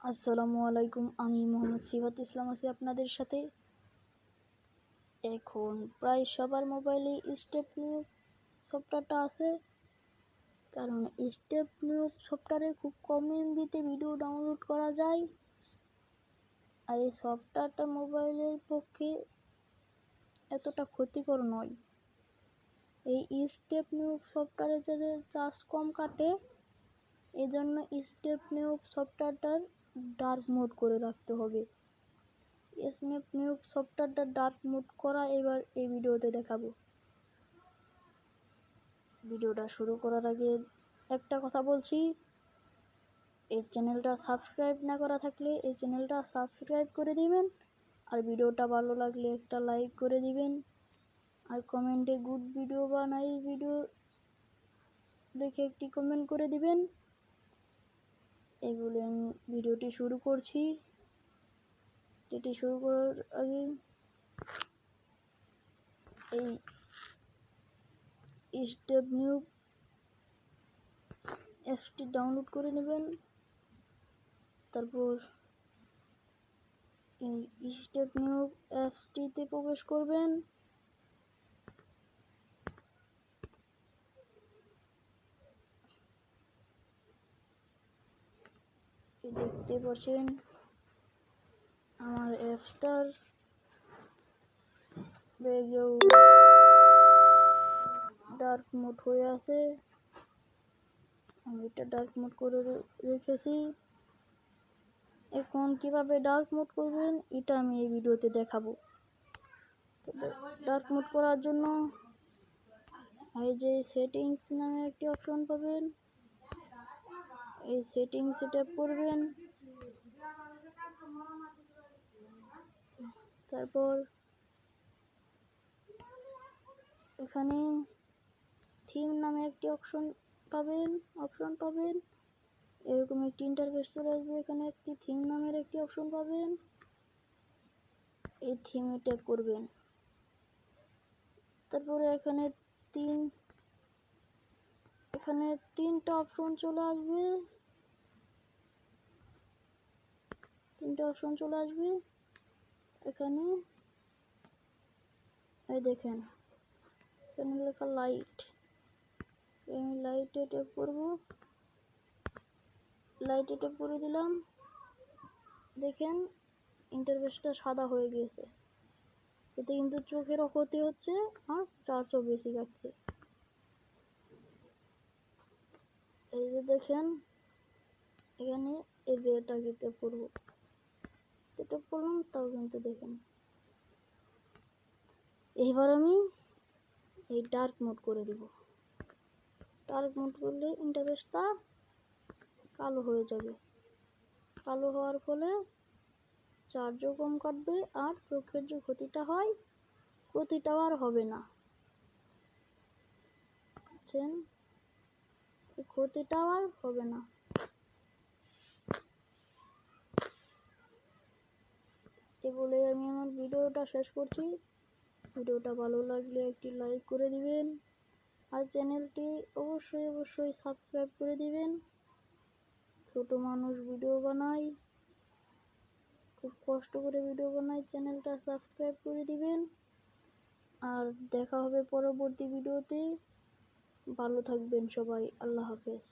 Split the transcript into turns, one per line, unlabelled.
আসসালামু আলাইকুম, আমি মোহাম্মদ সিফাত ইসলাম আছি আপনাদের সাথে। এখন প্রায় সবার মোবাইলে স্টেপ নিউ সফটওয়্যারটা আছে, কারণ স্টেপ নিউ সফটওয়্যারে খুব কম এমবিতে ভিডিও ডাউনলোড করা যায়। আর এই সফটওয়্যারটা মোবাইলের পক্ষে এতটা ক্ষতিকর নয়। এই স্টেপ নিউ সফটওয়্যারে যাদের চার্জ কম কাটে, এজন্য স্টেপ নিউ সফটওয়্যারটার ডার্ক মোড করে রাখতে হবে। স্নেপ নিউ সফটওয়্যারটা ডার্ক মোড করা এবার এই ভিডিওতে দেখাবো। ভিডিওটা শুরু করার আগে একটা কথা বলছি, এই চ্যানেলটা সাবস্ক্রাইব না করা থাকলে এই চ্যানেলটা সাবস্ক্রাইব করে দিবেন, আর ভিডিওটা ভালো লাগলে একটা লাইক করে দিবেন, আর কমেন্টে গুড ভিডিও বা নাইস ভিডিও লিখে একটি কমেন্ট করে দিবেন। এই বলে আমি ভিডিওটি শুরু করছি। এটি শুরু করার আগে এই স্টেপ নিউ অ্যাপসটি ডাউনলোড করে নেবেন। তারপর এই স্টেপ নিউ অ্যাপসটিতে প্রবেশ করবেন। দেখতে পাচ্ছেন আমার অ্যাপসটার ব্যাকগ্রাউন্ড ডার্ক মোড হয়ে আছে। আমি এটা ডার্ক মোড করে রেখেছি। এখন কিভাবে ডার্ক মোড করবেন এটা আমি এই ভিডিওতে দেখাবো। ডার্ক মোড করার জন্য এই যে সেটিংস নামে একটি অপশন পাবেন, এই সেটিংস ট্যাপ করবেন। তারপর এখানে থিম নামে একটি অপশন পাবেন। এরকম একটি ইন্টারফেস চলে আসবে। এখানে একটি থিম নামের একটি অপশন পাবেন, এই থিমে ট্যাপ করবেন। তারপরে এখানে তিনটা অপশন চলে আসবে। এখানে এই দেখেন, এখানে লেখা লাইট। আমি লাইটে ট্যাপ করব। লাইটে ট্যাপ করে দিলাম। দেখেন ইন্টারফেসটা সাদা হয়ে গিয়েছে। এতে কিন্তু চোখেরও ক্ষতি হচ্ছে আর চার্জও বেশি লাগছে। এই যে দেখেন এখানে এই যে এটাকে ট্যাপ করবো, ট্যাপ করলাম, তাও কিন্তু দেখেন। এইবার আমি এই ডার্ক মোড করে দিব। ডার্ক মোড করলে ইন্টারফেসটা কালো হয়ে যাবে। কালো হওয়ার ফলে চার্জও কম কাটবে আর চোখের যে ক্ষতিটা হয়, ক্ষতিটাও আর হবে না। বুঝছেন? ক্ষতিটাও আর হবে না। এই বলে আমি আমার ভিডিওটা শেষ করছি। ভিডিওটা ভালো লাগলে একটি লাইক করে দিবেন, আর চ্যানেলটি অবশ্যই সাবস্ক্রাইব করে দিবেন। ছোট মানুষ ভিডিও বানাই, খুব কষ্ট করে ভিডিও বানাই, চ্যানেলটা সাবস্ক্রাইব করে দিবেন। আর দেখা হবে পরবর্তী ভিডিওতে। ভালো থাকবেন সবাই, আল্লাহ হাফেজ।